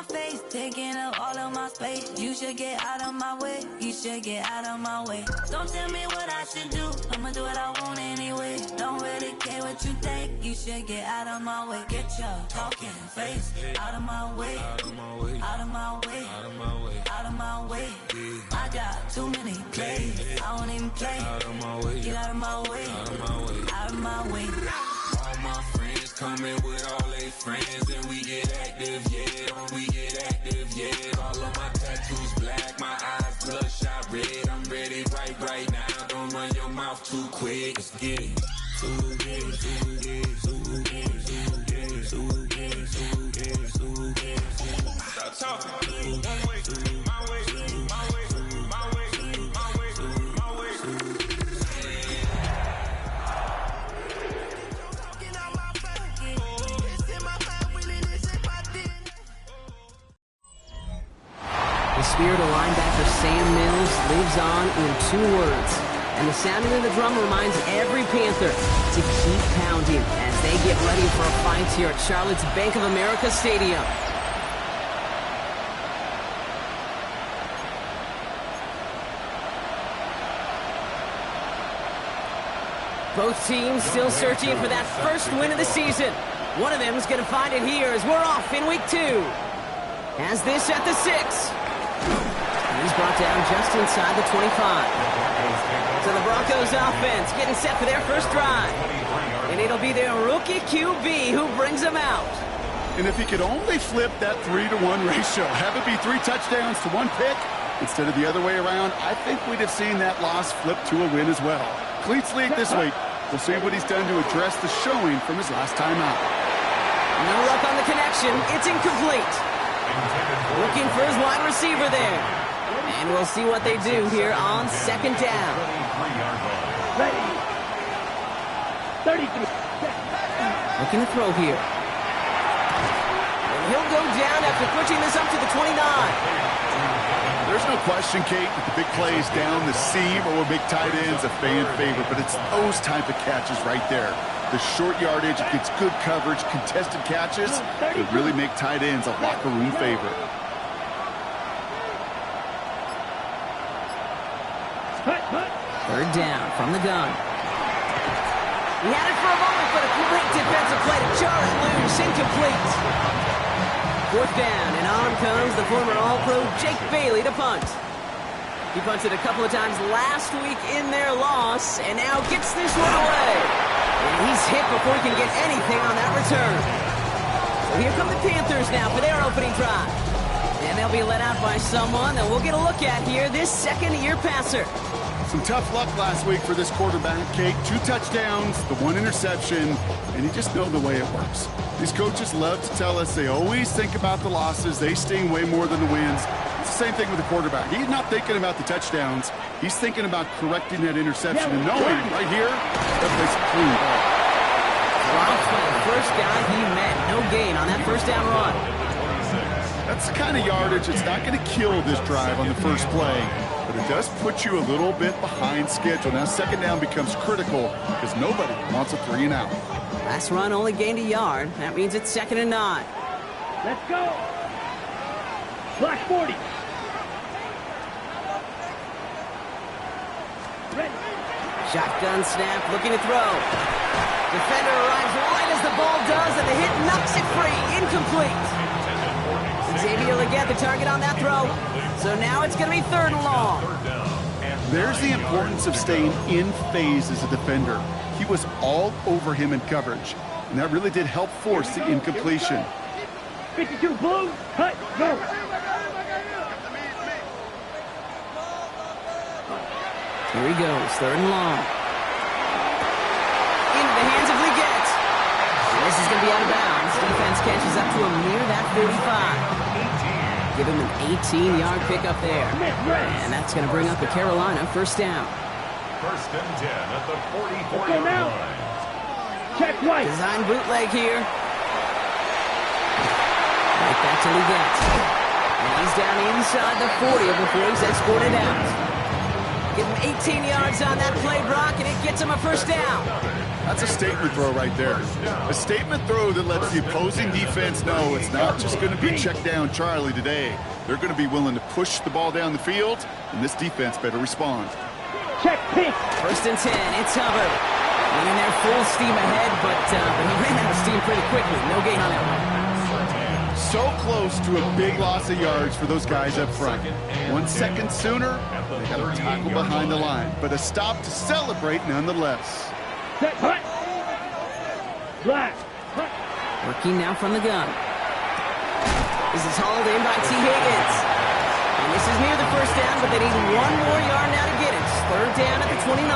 my face, taking up all of my space. You should get out of my way, you should get out of my way. Don't tell me what I should do, I'ma do what I want anyway. Don't really care what you think, you should get out of my way. Get your talking face out of my way, out of my way, out of my way, out of my way, out of my way. I got too many plays, I don't even play. Out of my way, get out of my way, out of my way, out of my way. All my friends coming with all they friends, and we get active, yeah. Don't we get active, yeah. All of my tattoos black, my eyes bloodshot red. I'm ready right now. Don't run your mouth too quick. Let's get it. Stop talking. One way, my way, my way, my way, my way, my way. The spirit of linebacker Sam Mills lives on in 2 words. And the sounding of the drum reminds every Panther to keep pounding as they get ready for a fight here at Charlotte's Bank of America Stadium. Both teams still searching for that first win of the season. One of them is going to find it here as we're off in week 2. Has this at the 6. He's brought down just inside the 25. So the Broncos offense getting set for their first drive. And it'll be their rookie QB who brings them out. And if he could only flip that 3-to-1 ratio, have it be 3 touchdowns to 1 pick instead of the other way around, I think we'd have seen that loss flip to a win as well. Cleats lead this week. We'll see what he's done to address the showing from his last time out. No luck on the connection. It's incomplete. Looking for his wide receiver there. And we'll see what they do here on 2nd down. Ready. 33. Looking to throw here. And he'll go down after pushing this up to the 29. There's no question, Kate, that the big plays down the seam or big tight ends a fan favorite, but it's those type of catches right there. The short yardage, it gets good coverage, contested catches that really make tight ends a locker room favorite. Third down from the gun. He had it for a moment, but a great defensive play to charge loose, incomplete. 4th down, and on comes the former All-Pro Jake Bailey to punt. He punted a couple of times last week in their loss, and now gets this one away. And he's hit before he can get anything on that return. So here come the Panthers now for their opening drive. And they'll be led out by someone that we'll get a look at here, this second-year passer. Some tough luck last week for this quarterback, Kate. 2 touchdowns, the 1 interception, and you just know the way it works. These coaches love to tell us they always think about the losses. They sting way more than the wins. It's the same thing with the quarterback. He's not thinking about the touchdowns. He's thinking about correcting that interception and knowing right here that plays a clean ball. Drops by the first guy he met. No gain on that first down run. That's the kind of yardage that's not going to kill this drive on the first play, but it does put you a little bit behind schedule. Now 2nd down becomes critical because nobody wants a 3 and out. Last run only gained a yard. That means it's 2nd and 9. Let's go. Flash 40. Ready. Shotgun snap, looking to throw. Defender arrives right as the ball does, and the hit knocks it free. Incomplete. Xavier Legette the target on that throw. So now it's going to be 3rd and long. There's the importance of staying in phase as a defender. He was all over him in coverage, and that really did help force the incompletion. 52 blue, cut, go. Here he goes, 3rd and long. Into the hands of Legette. This is going to be out of bounds. Defense catches up to him near that 45. Give him an 18-yard pickup there. And that's going to bring up the Carolina 1st down. 1st and 10 at the 44-yard line. Check right. Design bootleg here. Right back to Legette. And he's down inside the 40 before he's escorted out. Give him 18 yards on that play, Brock, and it gets him a first down. That's a statement throw right there. A statement throw that lets the opposing defense know it's not just going to be check down Charlie today. They're going to be willing to push the ball down the field, and this defense better respond. Check pink. First and 10, it's Hubbard. Went in there full steam ahead, but he ran out of steam pretty quickly. No gain on that one. So close to a big loss of yards for those guys up front. 1 second sooner, they have a tackle behind the line, but a stop to celebrate nonetheless. Set, hut. Black. Hut. Working now from the gun. This is hauled in by T. Higgins. And this is near the first down, but they need 1 more yard now to get it. It's third down at the 29.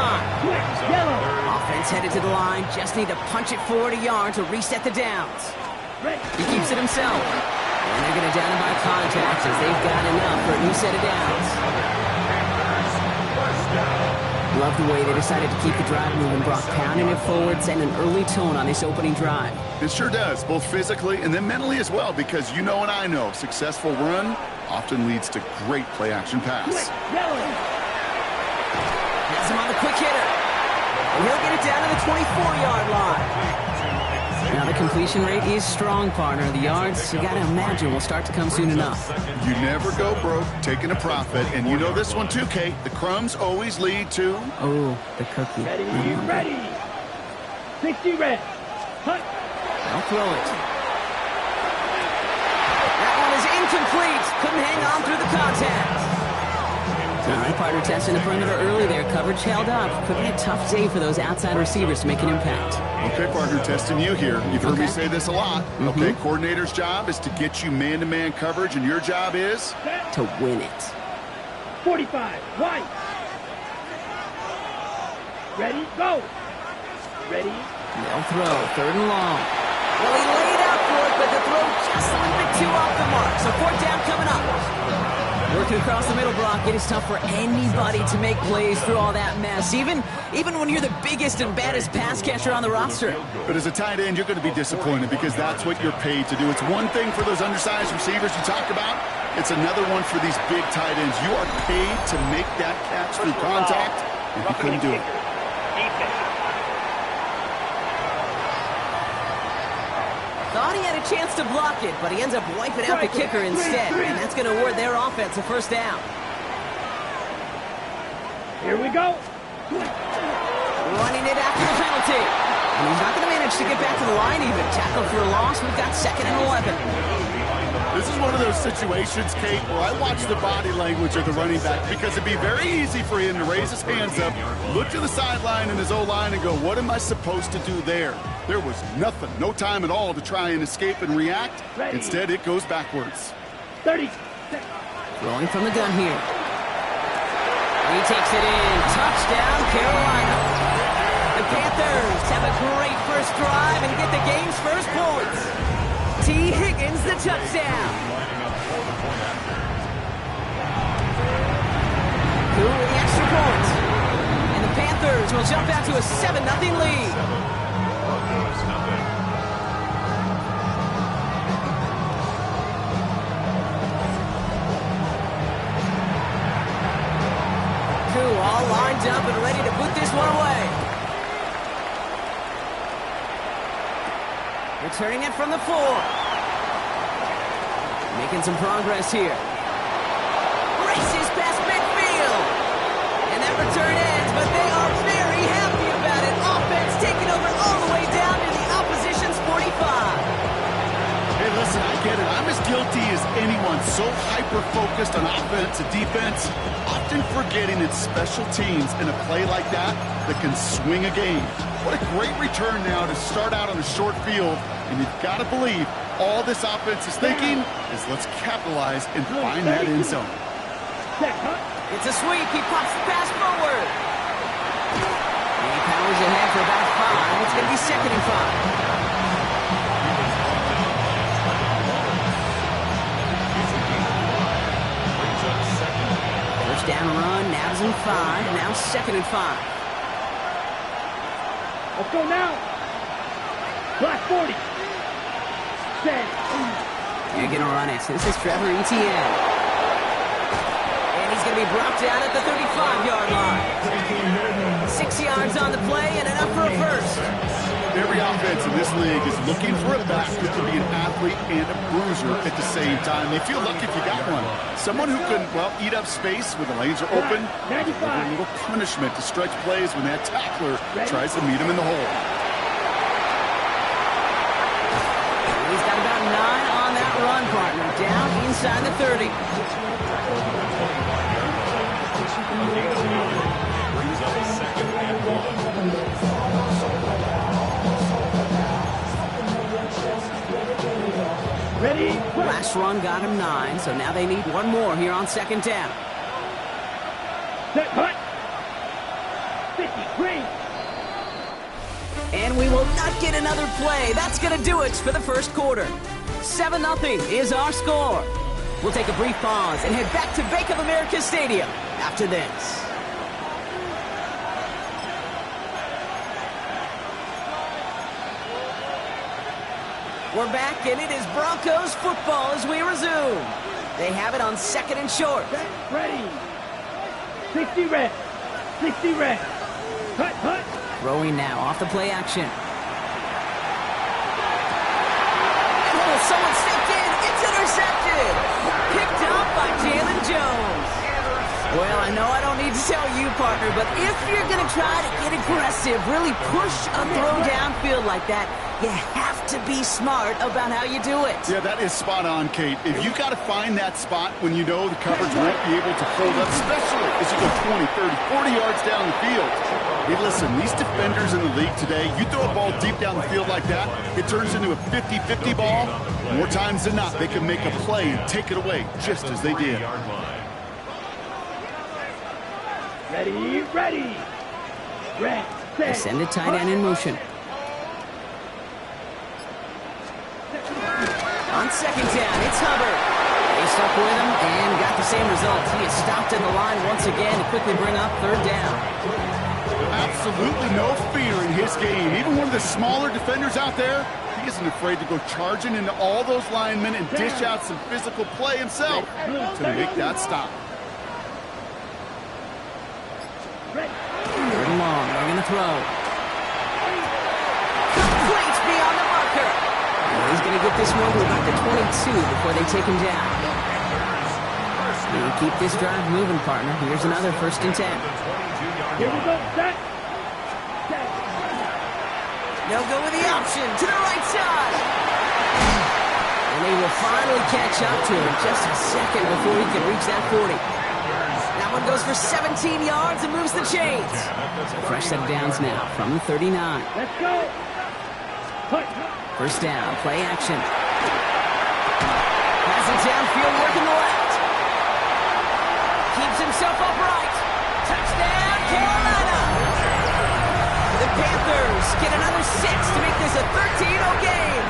Yellow. Offense headed to the line. Just need to punch it forward a yard to reset the downs. Red. He keeps it himself. And they're going to down him by contact as they've got enough for a new set of downs. Love the way they decided to keep the drive moving. Brock pounding it forward, setting an early tone on this opening drive. It sure does, both physically and then mentally as well, because you know and I know, successful run often leads to great play-action pass. Yellow. Has him on the quick hitter. And he'll get it down to the 24-yard line. Now the completion rate is strong, partner. The yards, you got to imagine, will start to come soon enough. You never go broke taking a profit, and you know this one too, Kate. The crumbs always lead to... Oh, the cookie. Ready. Ready. 60 red. Hut. They'll throw it. That one is incomplete. Couldn't hang on through the contact. All right, partner, testing the perimeter early there. Coverage held up. Could be a tough day for those outside receivers to make an impact. Okay, partner, testing you here. You've heard me say this a lot. Okay, coordinator's job is to get you man-to-man coverage, and your job is? To win it. 45. White. Ready. Go. Ready. They'll throw. Third and long. Well, he laid out for it, but the throw just a little bit too off the mark. So fourth down coming up. Working across the middle, Brock. It is tough for anybody to make plays through all that mess, even when you're the biggest and baddest pass catcher on the roster. But as a tight end, you're going to be disappointed because that's what you're paid to do. It's one thing for those undersized receivers you talk about. It's another one for these big tight ends. You are paid to make that catch through contact, and you couldn't do it. Thought he had a chance to block it, but he ends up wiping out the kicker instead, and that's going to award their offense a first down. Here we go. Running it after the penalty. And he's not going to manage to get back to the line even. Tackle for a loss. We've got 2nd and 11. This is one of those situations, Kate, where I watch the body language of the running back because it'd be very easy for him to raise his hands up, look to the sideline and his O-line and go, what am I supposed to do there? There was nothing, no time at all to try and escape and react. Ready. Instead, it goes backwards. 30. Throwing from the gun here. He takes it in. Touchdown, Carolina. The Panthers have a great first drive and get the game's first points. T. Higgins, the touchdown. Cool with the extra point. And the Panthers will jump out to a 7-0 lead. All lined up and ready to put this one away. Returning it from the 4. Making some progress here. Races past midfield. And that return ends, but they are very happy about it. Offense taking over all the way down to the opposition's 45. Hey, listen, I get it. I'm as guilty as anyone. So hyper-focused on offense and defense, often forgetting it's special teams in a play like that can swing a game. What a great return now to start out on a short field, and you've got to believe all this offense is thinking is let's capitalize and find that end zone. It's a sweep. He pops the pass forward. He powers ahead for about 5. It's going to be 2nd and 5. Down run, now it's in 5, now 2nd and 5. Let's go now. Black 40. Set. They're going to run it. This is Trevor Etienne. And he's going to be brought down at the 35-yard line. 6 yards on the play and enough for a first. Every offense in this league is looking for a back who can be an athlete and a bruiser at the same time. You feel lucky if you got one. Someone who can, well, eat up space when the lanes are open. A little punishment to stretch plays when that tackler tries to meet him in the hole. He's got about 9 on that run, partner. Down inside the 30. Brings up a second and 1. Ready? Last run got him 9, so now they need one more here on second down. Set, cut. 53. And we will not get another play. That's going to do it for the first quarter. 7-0 is our score. We'll take a brief pause and head back to Bank of America Stadium after this. We're back, and it is Broncos football as we resume. They have it on second and short. Set, ready. 60 red. 60 red. Cut, cut. Throwing now off the play action. Oh, someone stepped in. It's intercepted. Picked up by Jalen Jones. Well, I know I don't need to tell you, partner, but if you're going to try to get aggressive, really push a throw downfield like that, you have to be smart about how you do it. Yeah, that is spot on, Kate. If you got to find that spot when you know the coverage won't be able to hold up, especially as you go 20, 30, 40 yards down the field. Hey, listen, these defenders in the league today, you throw a ball deep down the field like that, it turns into a 50-50 ball. More times than not, they can make a play and take it away, just as they did. Ready, ready. Red, They set. send a tight end in motion. On second down, it's Hubbard. They stuck with him and got the same results. He is stopped in the line once again to quickly bring up third down. Absolutely no fear in his game. Even one of the smaller defenders out there, he isn't afraid to go charging into all those linemen and dish out some physical play himself to make that stop. Ready. Third and long, they're going to throw. Complete beyond the marker. He's going to get this one to about the 22 before they take him down. You keep this drive moving, partner. Here's another 1st and 10. Here we go. Set. Set. They'll go with the option to the right side. And they will finally catch up to him just a second before he can reach that 40. That one goes for 17 yards and moves the chains. So fresh set of downs now from the 39. Let's go. Cut. First down, play action. Has it downfield, working the left. Keeps himself upright. Touchdown, Carolina! The Panthers get another 6 to make this a 13-0 game.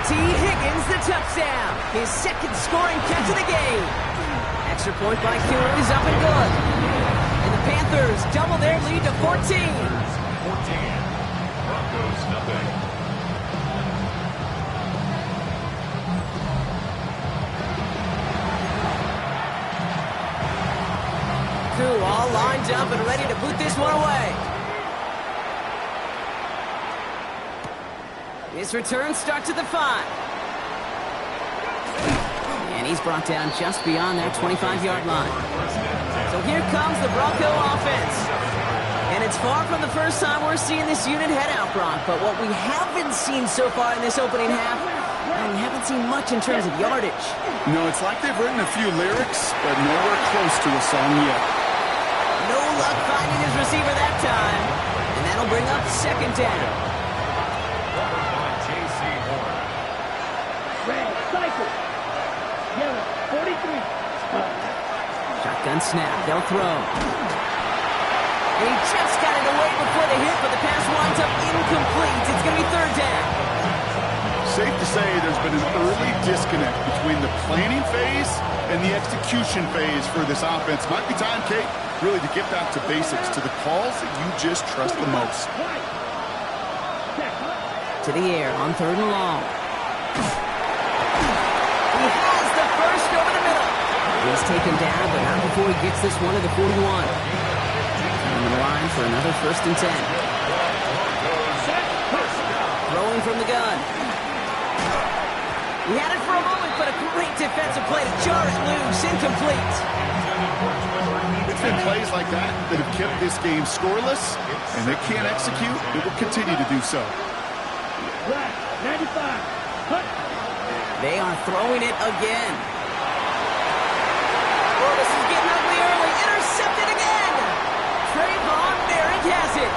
T. Higgins, the touchdown. His second scoring catch of the game. Extra point by Keeler is up and good. And the Panthers double their lead to 14. 14. Broncos nothing. Two all lined up and ready to boot this one away. His return starts at the 5. And he's brought down just beyond that 25-yard line. So here comes the Bronco offense. And it's far from the first time we're seeing this unit head out, Bronc. But what we haven't seen so far in this opening half, well, we haven't seen much in terms of yardage. No, it's like they've written a few lyrics, but nowhere close to a song yet. No luck finding his receiver that time. And that'll bring up second down. Red, cycle. Yellow, 43. Shotgun snap, they'll throw. And he just got it away before the hit, but the pass winds up incomplete. It's going to be third down. Safe to say there's been an early disconnect between the planning phase and the execution phase for this offense. Might be time, Kate, really to get back to basics, to the calls that you just trust the most. To the air on third and long. He has the first over the middle. He He's taken down, but not before he gets this one to the 41. On the line for another 1st and 10. Throwing from the gun. He had it for a moment, but a great defensive play to jar it loose. Incomplete. It's been plays like that that have kept this game scoreless, and they can't execute. It will continue to do so. Black, 95. Cut. They are throwing it again. Oh, this is getting ugly early. Intercepted again. Trayvon Merrick has it.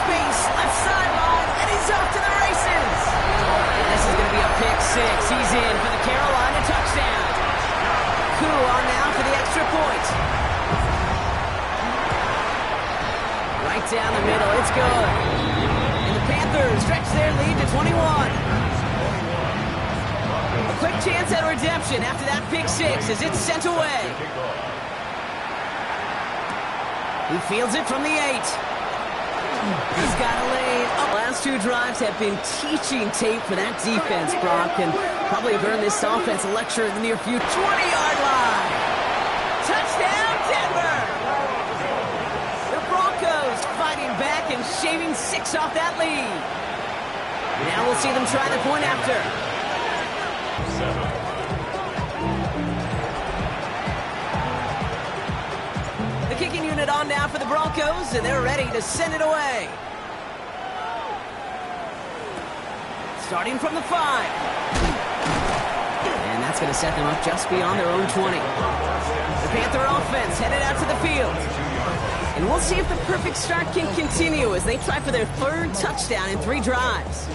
Space, left sideline, and he's off to the races. And this is going to be a pick six. He's in for the Carolina touchdown. Koo on now for the extra point. Right down the middle. It's good. And the Panthers stretch their lead to 21. A quick chance at redemption after that pick six as it's sent away. He fields it from the 8. He's got a lane. The last 2 drives have been teaching tape for that defense, Brock, and probably have earned this offense a lecture in the near future. 20-yard line. Touchdown, Denver. The Broncos fighting back and shaving 6 off that lead. Now we'll see them try the point after. The kicking unit on now for the Broncos, and they're ready to send it away. Starting from the 5. And that's going to set them up just beyond their own 20. The Panther offense headed out to the field. And we'll see if the perfect start can continue as they try for their 3rd touchdown in 3 drives.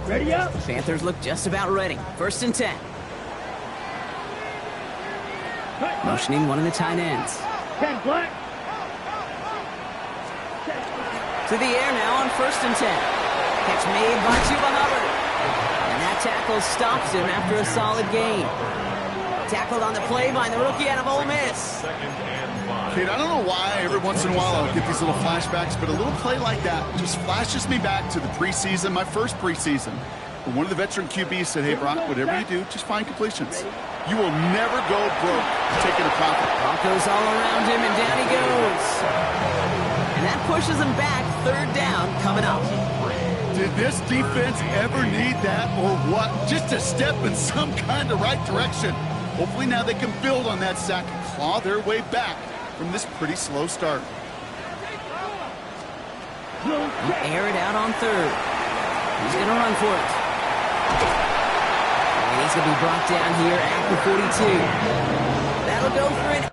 Ready up. The Panthers look just about ready. 1st and 10. Motioning one of the tight ends. 10 black. To the air now on 1st and 10. Catch made by Chuba Hubbard. And that tackle stops him after a solid gain. Tackled on the play by the rookie out of Ole Miss. Kate, I don't know why every once in a while I'll get these little flashbacks, but a little play like that just flashes me back to the preseason, my first preseason. When one of the veteran QBs said, hey, Brock, whatever you do, just find completions. You will never go broke taking a profit. Broncos all around him, and down he goes. And that pushes him back. 3rd down coming up. Did this defense ever need that or what? Just a step in some kind of right direction. Hopefully now they can build on that sack and claw their way back from this pretty slow start. Air it out on 3rd. He's going to run for it. And he's going to be brought down here at the 42. That'll go for an...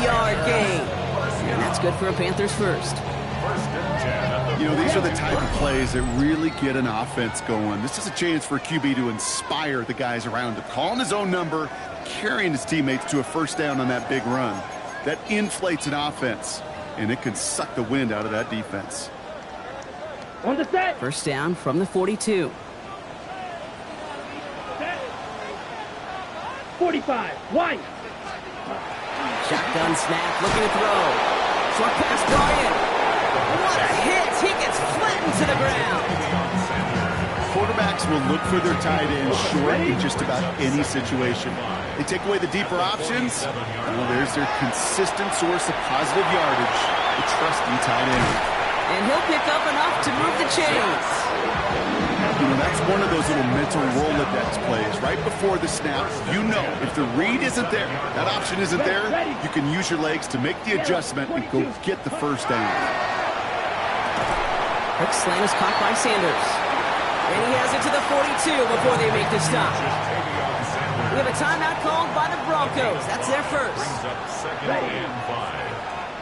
Yard gain. And that's good for a Panthers first. First and 10 at the You know, these are the type of plays that really get an offense going. This is a chance for a QB to inspire the guys around him. Calling his own number, carrying his teammates to a first down on that big run. That inflates an offense, and it can suck the wind out of that defense. On the set. First down from the 42. Set. 45. Wide. Shotgun snap, looking to throw. Short pass, Bryant. What a hit! He gets flattened to the ground. Quarterbacks will look for their tight end short in just about any situation. They take away the deeper options. Well, there's their consistent source of positive yardage, the trusty tight end. And he'll pick up enough to move the chains. You know, that's one of those little mental Rolodex plays. Right before the snap, you know if the read isn't there, that option isn't there, you can use your legs to make the adjustment and go get the first down. Quick slant is caught by Sanders. And he has it to the 42 before they make the stop. We have a timeout called by the Broncos. That's their first. Brings up second and 5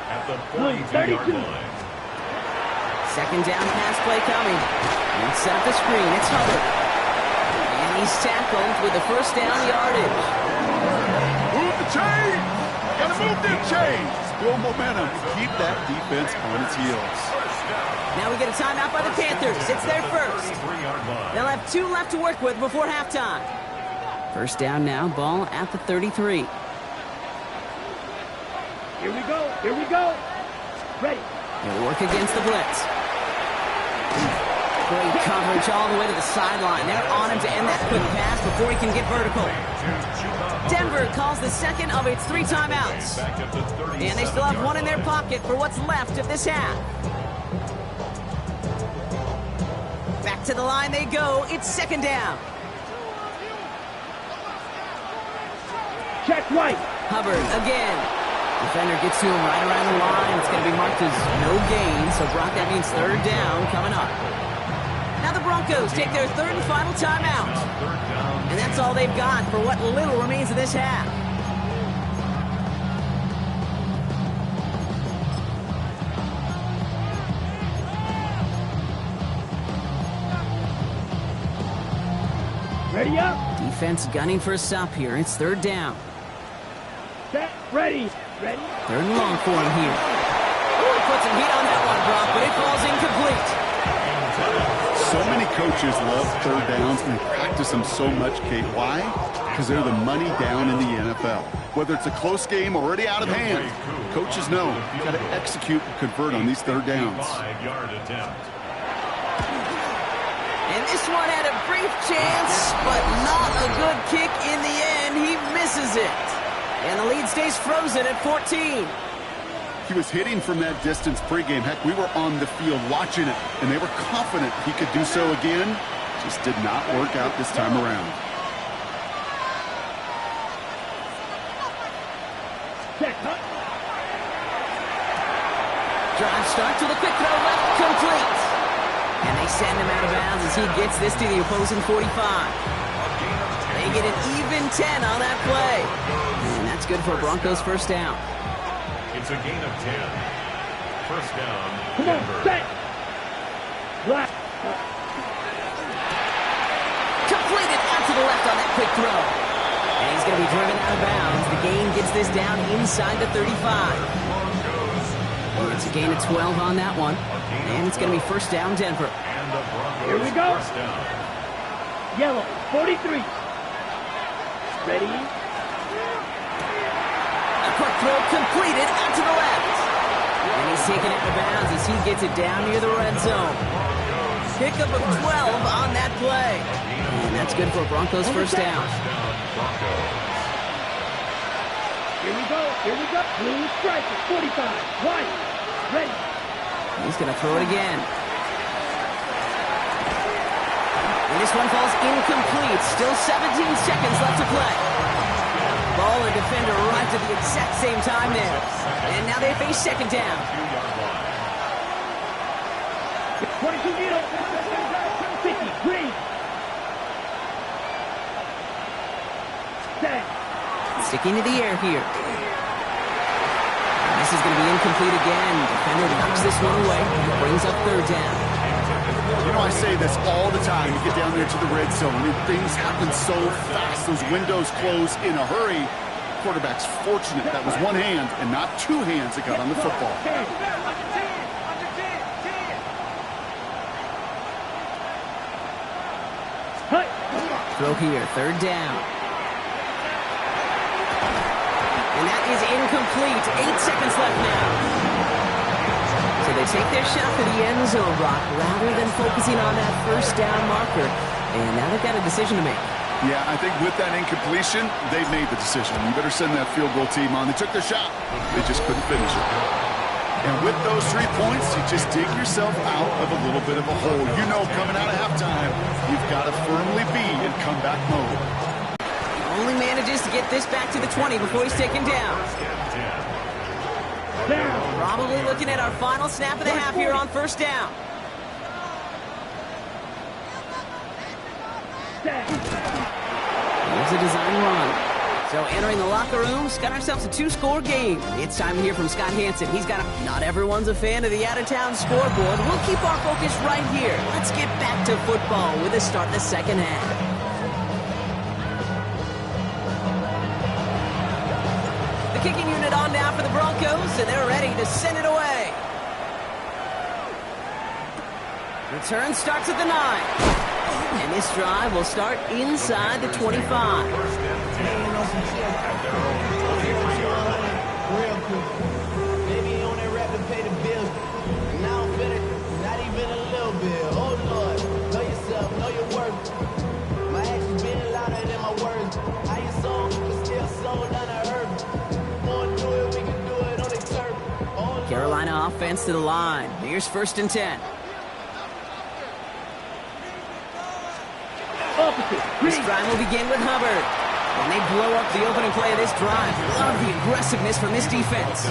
at the 42-yard line. Second down pass play coming. And set up the screen. It's Hubbard. And he's tackled with the first down yardage. Move the chains! Gotta move them chains! Build momentum to keep that defense on its heels. Now we get a timeout by the Panthers. It's their first. They'll have 2 left to work with before halftime. First down now, ball at the 33. Here we go. Here we go. Ready. They'll work against the blitz. Great coverage all the way to the sideline. They're on him to end that quick pass before he can get vertical. Denver calls the second of its 3 timeouts. And they still have 1 in their pocket for what's left of this half. Back to the line they go. It's second down. Check right. Hubbard again. Defender gets to him right around the line. It's going to be marked as no gain. So, Brock, that means third down coming up. Now the Broncos take their 3rd and final timeout. And that's all they've got for what little remains of this half. Ready up. Defense gunning for a stop here. It's 3rd down. Set. Ready. Ready. 3rd and long for him here. Oh, he puts some heat on that one, Brock, but it falls incomplete. So many coaches love third downs and practice them so much, Kate. Why? Because they're the money down in the NFL. Whether it's a close game or already out of hand, coaches know you got to execute and convert on these third downs. 5-yard attempt. And this one had a brief chance, but not a good kick in the end. He misses it. And the lead stays frozen at 14. He was hitting from that distance pregame. Heck, we were on the field watching it, and they were confident he could do so again. Just did not work out this time around. Check. Drive starts with a quick throw left, complete. And they send him out of bounds as he gets this to the opposing 45. They get an even 10 on that play. And that's good for Broncos first down. It's a gain of 10. First down, Come on. Denver. Set. Black. Completed out to the left on that quick throw. And he's going to be driven out of bounds. The gain gets this down inside the 35. It's a gain of 12 on that one. And it's going to be first down, Denver. And the Broncos Here we go. first down. Yellow. 43. Ready. A quick throw completed out to the left. And he's taken it out of bounds as he gets it down near the red zone. Pickup of 12 on that play. And that's good for Broncos first down. Here we go. Here we go. Blue striker. 45. White. Ready. He's going to throw it again. And this one falls incomplete. Still 17 seconds left to play. Ball and defender arrived at the exact same time there. And now they face second down. 22 needle. 50. Green. Set. Sticking to the air here. This is going to be incomplete again. Defender knocks this one away. It brings up third down. You know, I say this all the time. You get down there to the red zone, and things happen so fast. Those windows close in a hurry. Quarterback's fortunate that was one hand and not two hands that got on the football. Throw here, third down. And that is incomplete. 8 seconds left now. So they take their shot for the end zone, Brock, rather than focusing on that first down marker. And now they've got a decision to make. Yeah, I think with that incompletion, they've made the decision. You better send that field goal team on. They took their shot. They just couldn't finish it. And with those 3 points, you just dig yourself out of a little bit of a hole. You know, coming out of halftime, you've got to firmly be in comeback mode. Only manages to get this back to the 20 before he's taken down. Probably looking at our final snap of the half here on first down. Here's a design run. So entering the locker room, got ourselves a 2-score game. It's time to hear from Scott Hansen. He's got a... Not everyone's a fan of the out-of-town scoreboard. We'll keep our focus right here. Let's get back to football with a start in the second half. The kicking unit on now for the Broncos, and they're ready to send it away. Return starts at the 9. And this drive will start inside the 25. Carolina offense to the line. Here's 1st and 10. This drive will begin with Hubbard. And they blow up the opening play of this drive. Love the aggressiveness from this defense.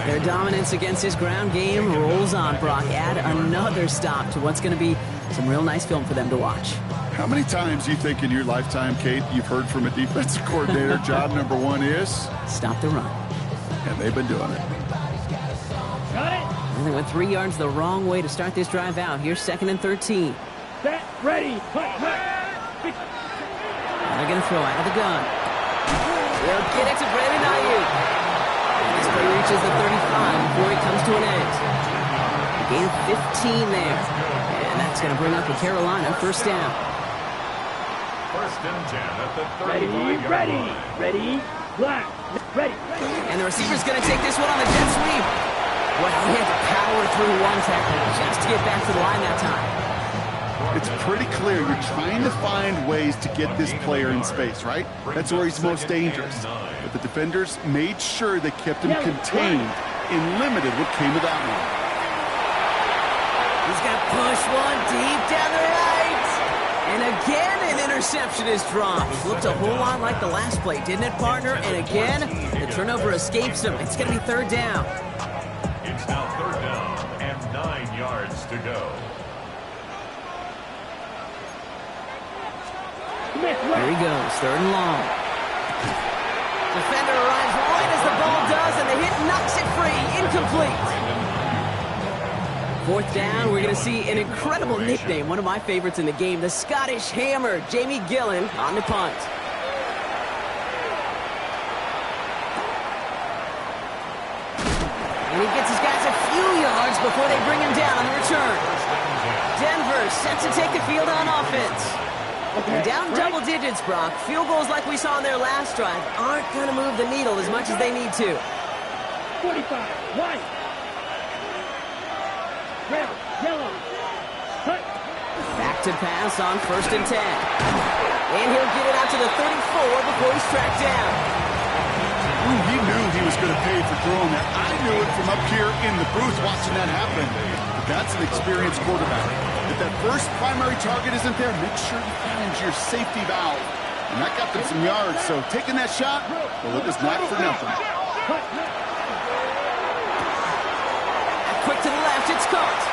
Their dominance against this ground game rolls on, Brock. Add another stop to what's going to be some real nice film for them to watch. How many times do you think in your lifetime, Kate, you've heard from a defensive coordinator, job number 1 is? Stop the run. And they've been doing it. Got it. And they went 3 yards the wrong way to start this drive out. Here's 2nd and 13. Set, ready, They're going to throw out of the gun. They'll get it to Brandon Ayuk. And this play reaches the 35 before it comes to an end. A gain of 15 there. And that's going to bring up a Carolina first down. 1st and 10 at the 35-yard line. Ready, black, ready. And the receiver's going to take this one on the jet sweep. Well, he had to power through one tackle just to get back to the line that time. It's pretty clear you're trying to find ways to get this player in space, right? That's where he's most dangerous. But the defenders made sure they kept him contained and limited what came of that one. He's got push one deep down the right. And again, an interception is dropped. Looked a whole lot like the last play, didn't it, partner? And again, the turnover escapes him. It's going to be 3rd down. It's now 3rd down and 9 yards to go. Here he goes, 3rd and long. Defender arrives right as the ball does, and the hit knocks it free. Incomplete. 4th down, we're going to see an incredible nickname, one of my favorites in the game, the Scottish Hammer, Jamie Gillen on the punt. And he gets his guys a few yards before they bring him down on the return. Denver set to take the field on offense. And down double digits, Brock. Field goals like we saw in their last drive aren't going to move the needle as much as they need to. 45, white, red, yellow, cut. Back to pass on 1st and 10. And he'll get it out to the 34 before he's tracked down. Ooh, he knew he was going to pay for throwing that. I knew it from up here in the booth watching that happen. But that's an experienced quarterback. If that first primary target isn't there, make sure you find your safety valve. And that got them some yards, so taking that shot, well, it was not for nothing. Quick to the left, it's caught.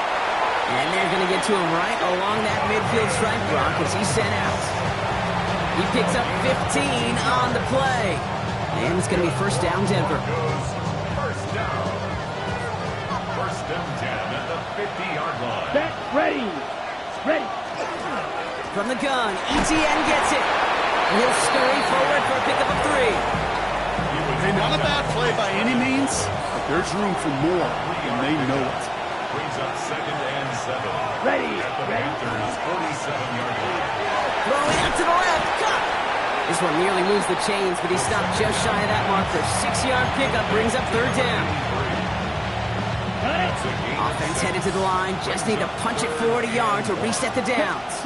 And they're going to get to him right along that midfield stripe, Brock, as he's sent out. He picks up 15 on the play. And it's going to be 1st down, Denver. 50-yard line. Set, ready. Ready. From the gun, ETN gets it. He'll scurry forward for a pickup of 3. Hey, not a bad play by any means, but there's room for more, and they know it. Brings up 2nd and 7. Ready. At the Ready. Panthers' 47-yard line. Throwing out to the left. Cut. This one nearly moves the chains, but he stopped just shy of that marker. 6-yard pickup brings up 3rd down. That's a gain of Offense 6. headed to the line. Just need to punch it forward a yard to reset the downs.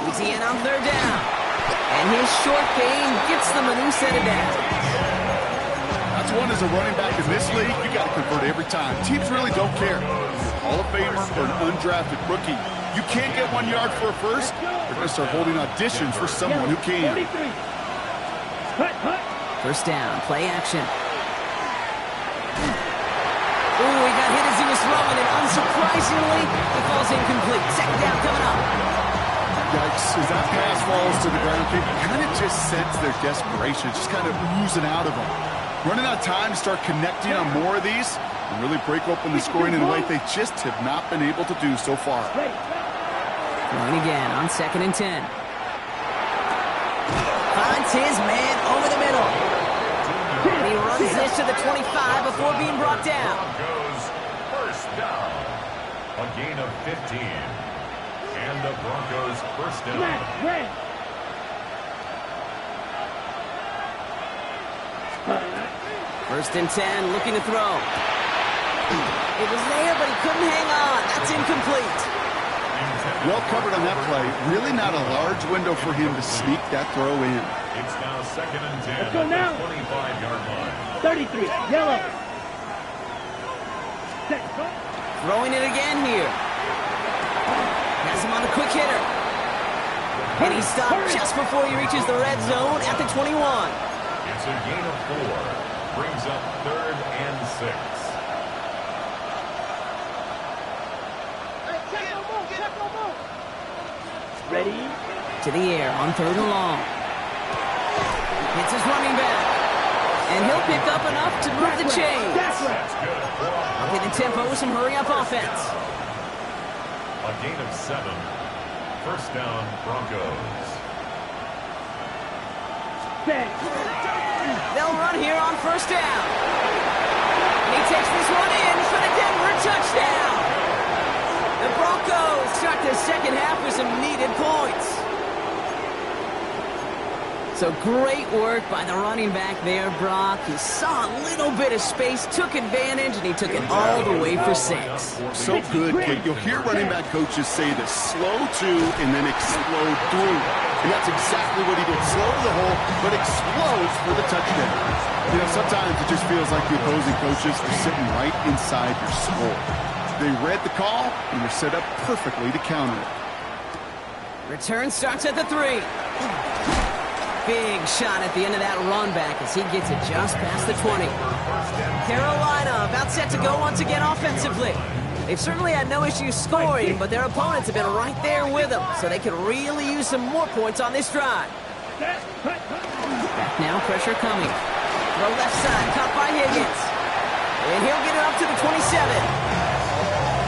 ETN on 3rd down. And his short gain gets them a new set of downs. That's one as a running back in this league, you got to convert every time. Teams really don't care. Hall of Famer or an undrafted rookie. You can't get 1 yard for a first, they're going to start holding auditions for someone who can. 43. Hut, hut. 1st down, play action. Ooh, he got hit as he was throwing, and unsurprisingly, he falls incomplete. 2nd down coming up. Yikes, as that pass falls to the ground, you kind of just sense their desperation, just kind of oozing out of them. Running out of time to start connecting on more of these and really break open the scoring in a way they just have not been able to do so far. Ready. Throwing again on 2nd and 10. Finds his man over the middle. And he runs this to the 25 before being brought down. Broncos first down. A gain of 15. And the Broncos first down. Smash. Red. First and 10, looking to throw. It was there, but he couldn't hang on. That's incomplete. Well covered on that play. Really not a large window for him to sneak that throw in. It's now 2nd and 10 Let's go now. at the 25-yard line. 33. Yellow. Set. Go. Throwing it again here. Has him on a quick hitter. And he stopped just before he reaches the red zone at the 21. It's a gain of 4. Brings up 3rd and 6. Ready. To the air on 3rd and long. Hits his running back. And he'll pick up enough to move the chains. That's right. That's good. Get the tempo with some hurry-up offense. A gain of 7. First down, Broncos. Set. They'll run here on 1st down. And he takes this one in for the Denver touchdown. The Broncos start the 2nd half with some needed points. So great work by the running back there, Brock. He saw a little bit of space, took advantage, and he took it all the way for 6. So good, Kate. You'll hear running back coaches say this: slow to and then explode through. And that's exactly what he did. Slow to the hole, but explodes for the touchdown. You know, sometimes it just feels like the opposing coaches are sitting right inside your skull. They read the call and were set up perfectly to counter it. Return starts at the 3. Big shot at the end of that run back as he gets it just past the 20. Carolina about set to go once again offensively. They've certainly had no issues scoring, but their opponents have been right there with them, so they could really use some more points on this drive. Back now, pressure coming. Throw left side, caught by Higgins. And he'll get it up to the 27.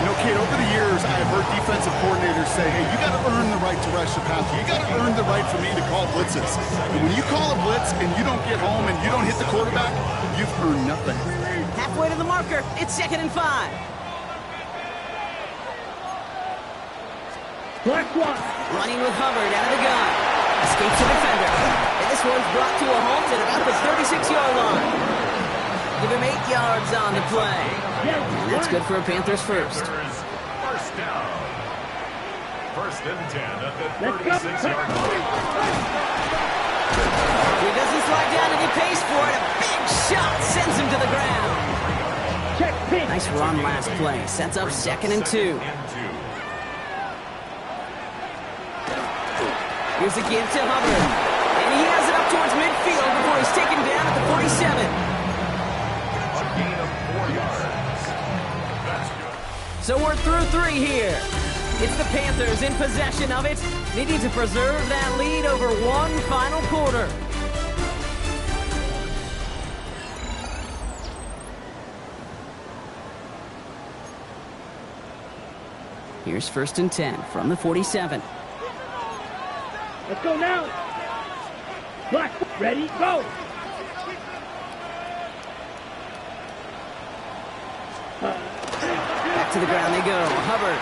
You know, Kate, over the years, I have heard defensive coordinators say, hey, you got to earn the right to rush the passer. You got to earn the right for me to call blitzes. And when you call a blitz and you don't get home and you don't hit the quarterback, you've earned nothing. Halfway to the marker, it's 2nd and 5. Black one. Running with Hubbard out of the gun. Escapes the defender. And this one's brought to a halt at about the 36-yard line. Give him 8 yards on the play. And that's good for a Panthers first. First down. 1st and 10 at the 36-yard line. He doesn't slide down and he pays for it. A big shot sends him to the ground. Check pin. Nice run last play. Sets up 2nd and 2. Here's a give to Hubbard. And he has it up towards midfield before he's taken down at the 47. A gain of 4 yards. That's good. So we're through 3 here. It's the Panthers in possession of it, needing to preserve that lead over one final quarter. Here's 1st and 10 from the 47. Let's go now. Black, ready, go. Back to the ground they go. Hubbard.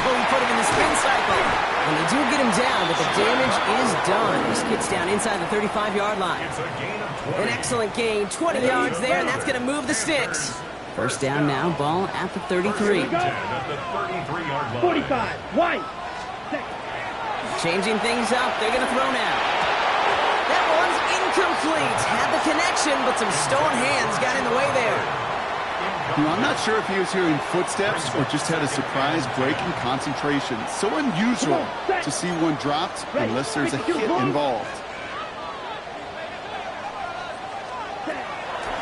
Oh, he put him in the spin cycle. And they do get him down, but the damage is done. This kid's down inside the 35-yard line. It's a gain of 20. An excellent gain. 20 yards there, and that's going to move the sticks. 1st down now, ball at the 33. 10 at the 33-yard line. 45, white. Changing things up, they're going to throw now. That one's incomplete. Had the connection, but some stone hands got in the way there. You know, I'm not sure if he was hearing footsteps or just had a surprise break in concentration. So unusual to see one dropped unless there's a hit involved.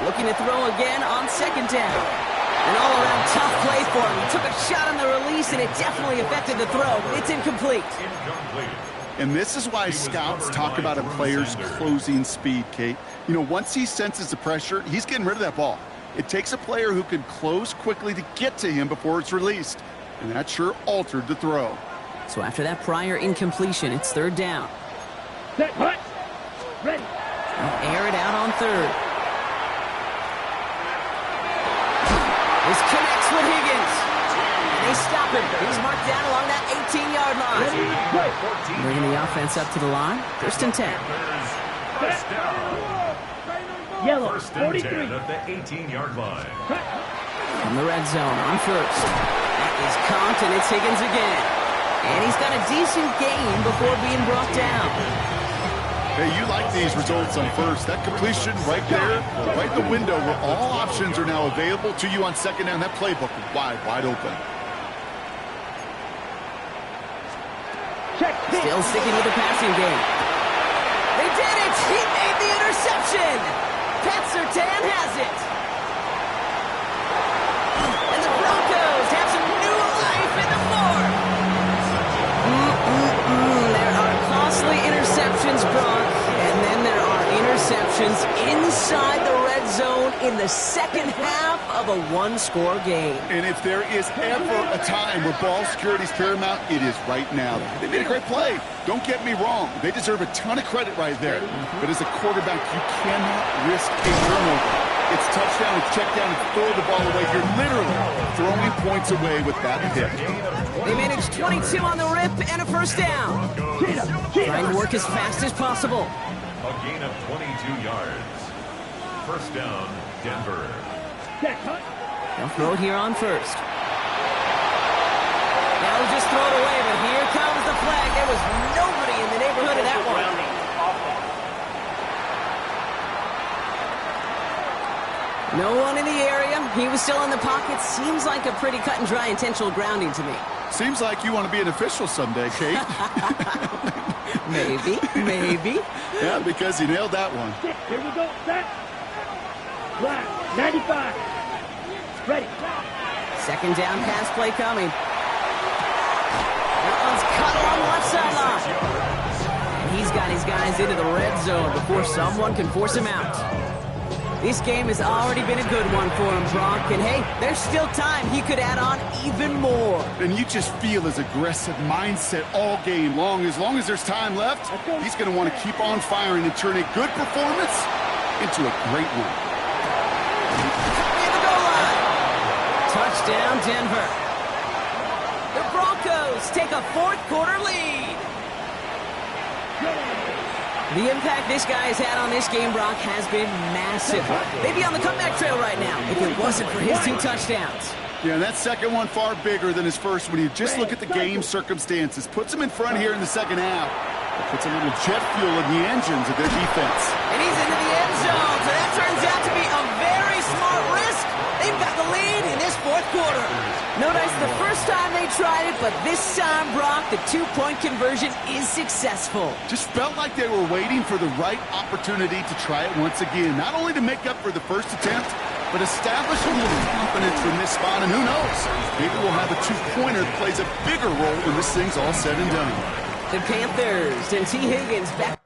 Looking to throw again on 2nd down. An all-around tough play for him. He took a shot on the release, and it definitely affected the throw, but it's incomplete. And this is why scouts talk about a player's closing speed, Kate. You know, once he senses the pressure, he's getting rid of that ball. It takes a player who can close quickly to get to him before it's released. And that sure altered the throw. So after that prior incompletion, it's 3rd down. Set, hut. Ready. They'll air it out on 3rd. This connects with Higgins. And they stop him. He's marked down along that 18-yard line. Bringing the offense up to the line. 1st and 10. First down. Yellow, 1st and 43. 10 at the 18-yard line. From the red zone on 1st. That is caught, and it's Higgins again. And he's got a decent gain before being brought down. Hey, you like these results on 1st. That completion right there, right in the window where all options are now available to you on 2nd down. That playbook wide open. Check. Still sticking with the passing game. They did it! He made the interception! Pat Surtain has it! And the Broncos have some new life in the fourth! There are costly interceptions, Brock, and then there are interceptions inside the red zone in the 2nd half of a one-score game. And if there is ever a time where ball security is paramount, it is right now. They made a great play. Don't get me wrong. They deserve a ton of credit right there. But as a quarterback, you cannot risk a turnover. It's touchdown, it's check down, and throw the ball away. You're literally throwing points away with that pick. They managed 22 on the rip and a 1st down. Trying to work as fast as possible. A gain of 22 yards. 1st down, Denver. Check, hut. They'll throw it here on 1st. They'll just throw it away, but here comes the flag. There was nobody in the neighborhood of that one. No one in the area. He was still in the pocket. Seems like a pretty cut and dry intentional grounding to me. Seems like you want to be an official someday, Kate. Maybe. Yeah, because he nailed that one. Here we go. Set. Black, 95. Ready. 2nd down pass play coming. That one's cut along the left sideline. And he's got his guys into the red zone before someone can force him out. This game has already been a good one for him, Brock. And hey, there's still time. He could add on even more. And you just feel his aggressive mindset all game long. As long as there's time left, he's going to want to keep on firing and turn a good performance into a great one. In the goal line. Touchdown, Denver. The Broncos take a 4th quarter lead. The impact this guy has had on this game, Brock, has been massive. They'd be on the comeback trail right now if it wasn't for his 2 touchdowns. Yeah, and that second one far bigger than his first when you just look at the game circumstances. Puts him in front here in the 2nd half. It puts a little jet fuel in the engines of their defense. And he's into the end zone, so that turns out to be a very smart risk. They've got the lead in this 4th quarter. Notice the first time they tried it, but this time, Brock, the 2-point conversion is successful. Just felt like they were waiting for the right opportunity to try it once again. Not only to make up for the first attempt, but establish a little confidence from this spot. And who knows, maybe we'll have a 2-pointer that plays a bigger role when this thing's all said and done. The Panthers and T. Higgins back.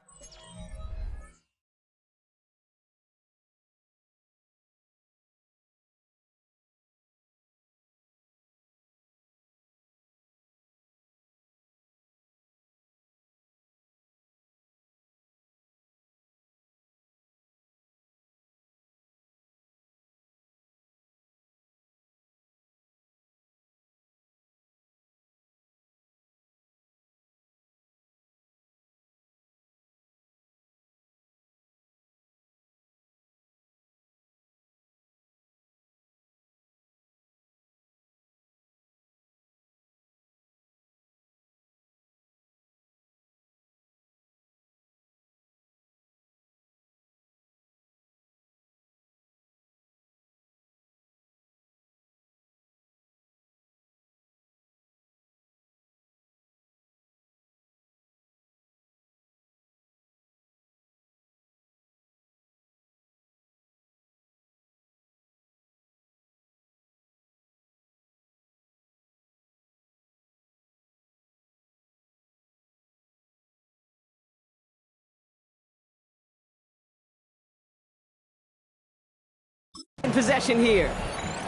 In possession here.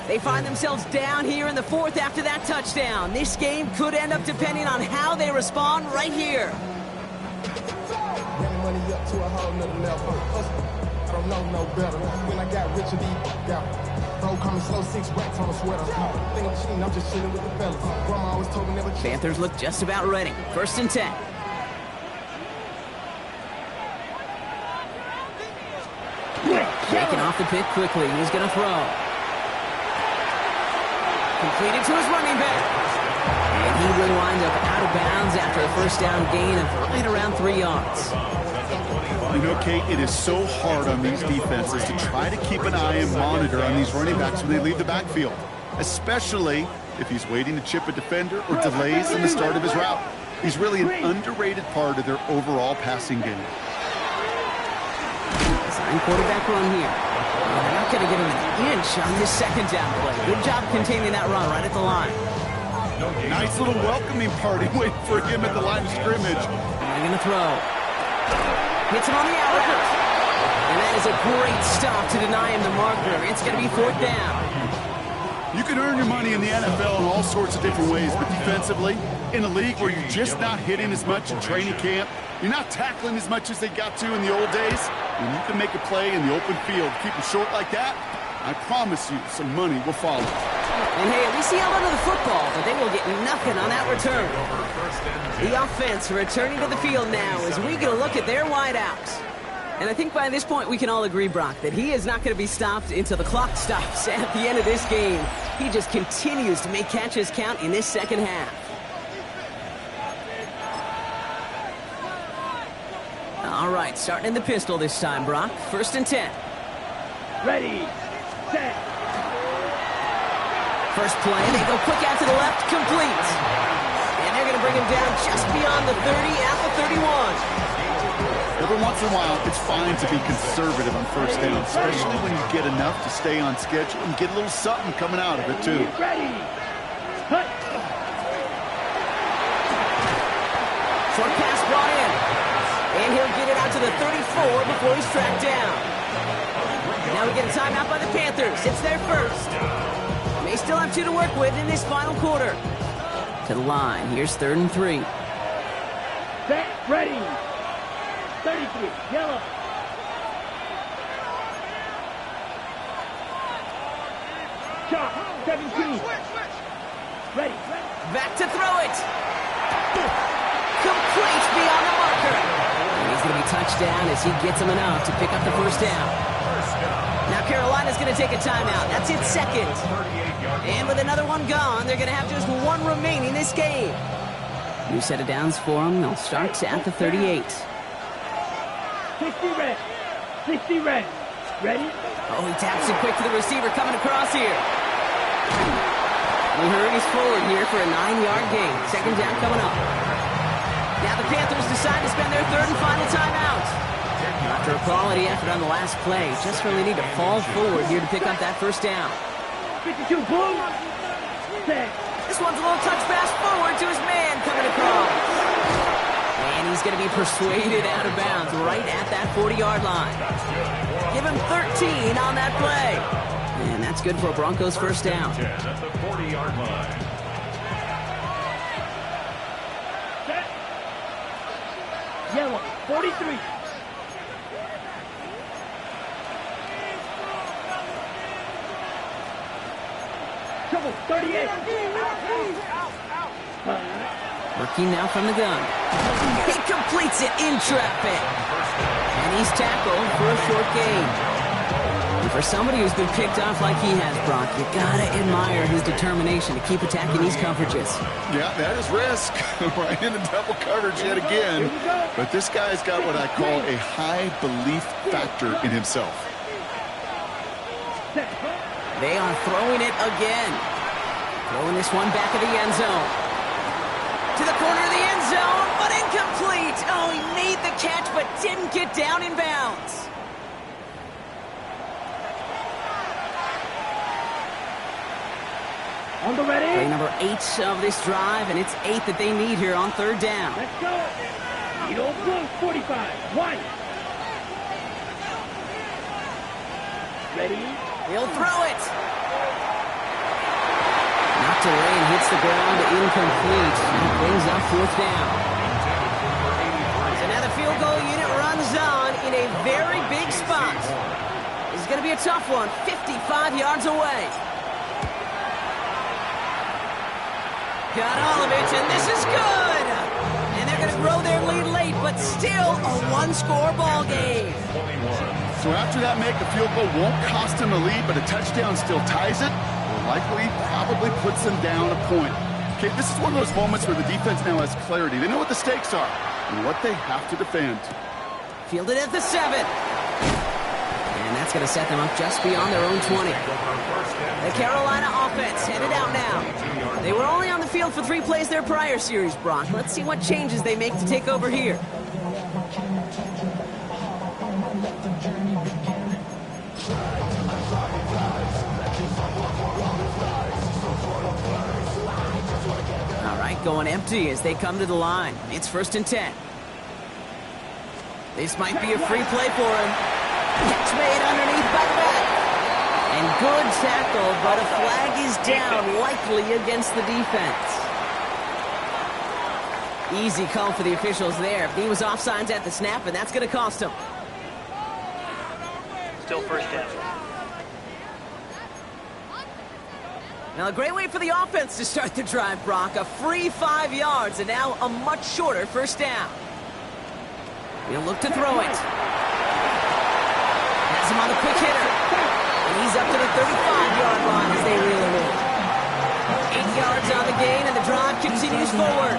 They find themselves down here in the fourth after that touchdown. This game could end up depending on how they respond right here. Money up to a whole nother level. I don't know no better. When I got rich and bro, call me slow, 6 racks on a sweater. Think I'm cheating, I'm just chilling with the fellas. Grandma always told me never cheat. Panthers look just about ready. 1st and 10. Shaking off the pick quickly. He's going to throw. Completed to his running back. And he will wind up out of bounds after a first down gain of right around 3 yards. You know, Kate, it is so hard on these defenses to try to keep an eye and monitor on these running backs when they leave the backfield, especially if he's waiting to chip a defender or delays in the start of his route. He's really an underrated part of their overall passing game. Design quarterback run here. They're not going to get him an inch on this 2nd down play. Good job containing that run right at the line. Nice little welcoming party waiting for him at the line of scrimmage. They're going to throw. Hits him on the out route. And that is a great stop to deny him the marker. It's going to be 4th down. You can earn your money in the NFL in all sorts of different ways, but defensively, in a league where you're just not hitting as much in training camp, you're not tackling as much as they got to in the old days, when you can make a play in the open field, keep it short like that, I promise you some money will follow. And hey, at least he held onto the football, but they will get nothing on that return. The offense returning to the field now as we get a look at their wideouts. And I think by this point we can all agree, Brock, that he is not going to be stopped until the clock stops at the end of this game. He just continues to make catches count in this 2nd half. All right, starting in the pistol this time, Brock. 1st and 10. Ready, set. First play, they go quick out to the left, complete. And they're going to bring him down just beyond the 30 at the 31. Every once in a while, it's fine to be conservative on 1st down, especially when you get enough to stay on schedule and get a little something coming out of it, too. Ready, cut. Short pass brought in. And he'll get it out to the 34 before he's tracked down. Now we get a timeout by the Panthers. It's their first. They still have 2 to work with in this final quarter. To the line. Here's 3rd and 3. Set, ready. 33, yellow. Shot, 17. Ready. Back to throw it. Complete beyond the marker. And he's going to be touched down as he gets him enough to pick up the 1st down. Now Carolina's going to take a timeout. That's its 2nd. And with another one gone, they're going to have just 1 remaining this game. New set of downs for them. They'll start at the 38. 60 red. 60 red. Ready? Oh, he taps it quick to the receiver coming across here. He hurries forward here for a 9-yard gain. 2nd down coming up. Now the Panthers decide to spend their 3rd and final timeout. After a quality effort on the last play, just really need to fall forward here to pick up that 1st down. 52 blue. Set. This one's a little touch pass forward to his man coming across. And he's going to be persuaded out of bounds right at that 40-yard line. Give him 13 on that play. And that's good for a Broncos 1st down. At the 40-yard line. Set. Yellow, 43. Trouble, 38. Working now from the gun. He completes it in traffic. And he's tackled for a short gain. And for somebody who's been picked off like he has, Brock, you gotta admire his determination to keep attacking these coverages. Yeah, that is risk. Right in the double coverage yet again. But this guy's got what I call a high belief factor in himself. They are throwing it again. Throwing this one back of the end zone. To the corner of the end zone, but incomplete. Oh, he made the catch, but didn't get down in bounds. On the ready. Play number 8 of this drive, and it's 8 that they need here on 3rd down. Let's go. Eagle blue, 45. 1. Ready, He'll throw it. Knocked away and hits the ground incomplete. That brings up fourth down. So now the field goal unit runs on in a very big spot. This is going to be a tough one, 55 yards away. Got all of it, and this is good. And they're going to grow their lead late, but still a one-score ball game. So after that make, a field goal won't cost them a lead, but a touchdown still ties it, or likely probably puts them down a point. Okay, this is one of those moments where the defense now has clarity. They know what the stakes are and what they have to defend. Fielded at the 7. And that's going to set them up just beyond their own 20. The Carolina offense headed out now. They were only on the field for 3 plays their prior series, Brock. Let's see what changes they make to take over here. All right, going empty as they come to the line. It's 1st and 10. This might be a free play for him. Catch made underneath by the back. And good tackle, but a flag is down, likely against the defense. Easy call for the officials there. He was offsides at the snap, and that's going to cost him. Still 1st down. Now, a great way for the offense to start the drive, Brock. A free 5 yards, and now a much shorter 1st down. He'll look to throw it. Has him on a quick hitter. And he's up to the 35-yard line as they reel him in. 8 yards on the gain, and the drive continues forward.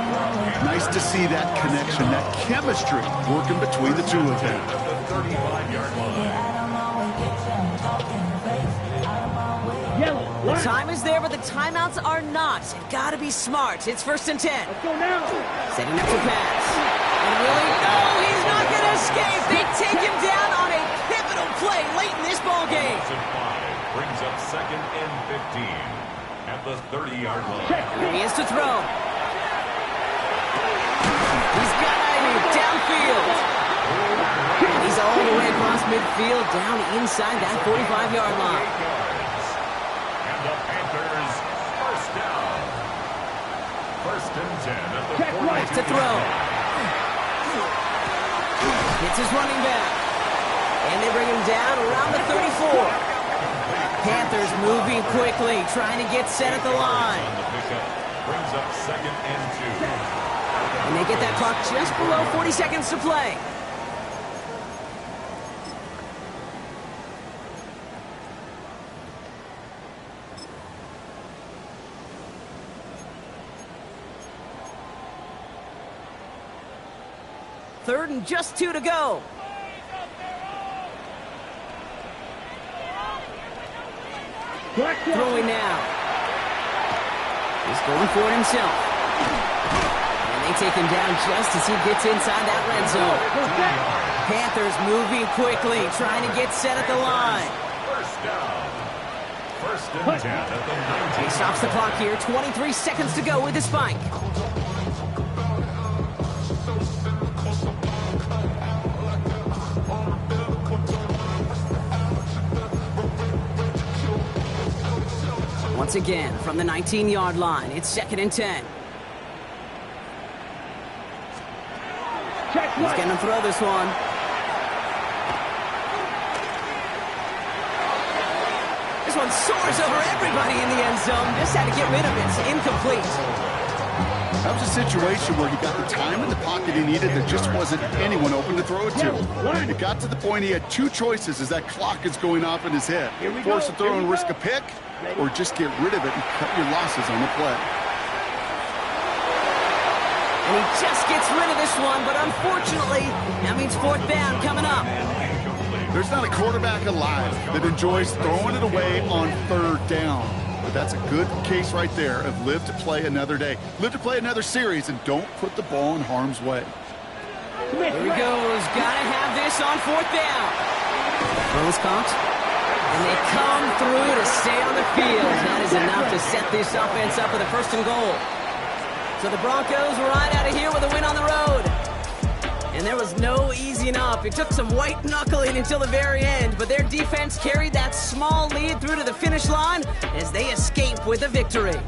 Nice to see that connection, that chemistry working between the two of them. The time is there, but the timeouts are not. You've got to be smart. It's 1st and 10. Let's go now. Setting up to pass. And really, no, he's not going to escape. They take him down on a pivotal play late in this ball game. Brings up 2nd and 15 at the 30-yard line. Here he is to throw. He's got it downfield. And he's all the way across midfield, down inside that 45-yard line. And the Panthers, 1st down. 1st and 10 at the 40. To throw. It's his running back. And they bring him down around the 34. Panthers moving quickly, trying to get set at the line. On the pickup, brings up 2nd and 2. And they get that clock just below 40 seconds to play. Third and just 2 to go. Throwing now. He's going for it himself. And they take him down just as he gets inside that red zone. Panthers moving quickly, trying to get set at the line. 1st down. 1st and 10 at the 19. He stops the clock here. 23 seconds to go with the spike. Once again, from the 19-yard line, it's 2nd and 10. He's going to throw this one. This one soars over everybody in the end zone. Just had to get rid of it. It's incomplete. That was a situation where he got the time in the pocket he needed. There just wasn't anyone open to throw it to. It got to the point he had 2 choices as that clock is going off in his head. Force a throw and risk a pick, or just get rid of it and cut your losses on the play. And he just gets rid of this one, but unfortunately, that means 4th down coming up. There's not a quarterback alive that enjoys throwing it away on 3rd down. But that's a good case right there of live to play another day. Live to play another series and don't put the ball in harm's way. Here he goes. Got to have this on 4th down. Throws caught. And they come through to stay on the field. That is enough to set this offense up with a 1st and goal. So the Broncos right out of here with a win on the road. And there was no easing up. It took some white knuckling until the very end, but their defense carried that small lead through to the finish line as they escape with a victory.